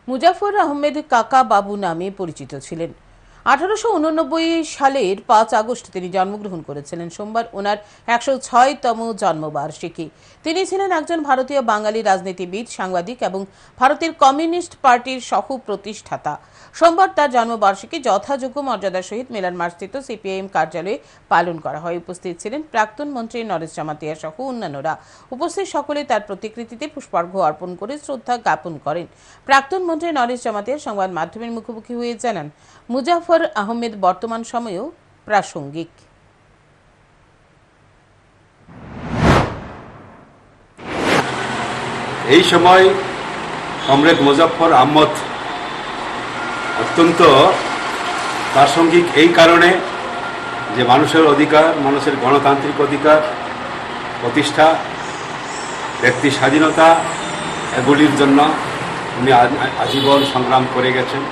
মুজাফফর আহমেদ কাকা বাবু নামে পরিচিত ছিলেন। 1889 সালের 5 আগস্ট তিনি জন্মগ্রহণ করেছিলেন। সোমবার ওনার 106তম জন্মবার্ষিকী। তিনি ছিলেন একজন ভারতীয় বাঙালি রাজনীতিবিদ, সাংবাদিক এবং ভারতের কমিউনিস্ট পার্টির সহ প্রতিষ্ঠাতা। সোমবার তার জন্মবার্ষিকী যথাযোগ্য মর্যাদার সহিত মিলানমারস্থিত সিপিআইএম কার্যালয়ে পালন করা হয়। উপস্থিত ছিলেন প্রাক্তন মন্ত্রী নরেশ জামাতিয়া সহ অন্যান্যরা। উপস্থিত সকলে তার প্রতিকৃতিতে পুষ্পার্ঘ্য অর্পণ করে শ্রদ্ধা জ্ঞাপন করেন। প্রাক্তন মন্ত্রী নরেশ জামাতিয়া সংবাদ মাধ্যমের মুখোমুখি হয়ে জানান, মুজাফফর আহমেদ বর্তমান সময়েও প্রাসঙ্গিক। এই সময় কমরেড মুজাফফর আহমদ অত্যন্ত প্রাসঙ্গিক এই কারণে যে মানুষের অধিকার, মানুষের গণতান্ত্রিক অধিকার প্রতিষ্ঠা, ব্যক্তি স্বাধীনতা, এগুলির জন্য উনি আজীবন সংগ্রাম করে গেছেন।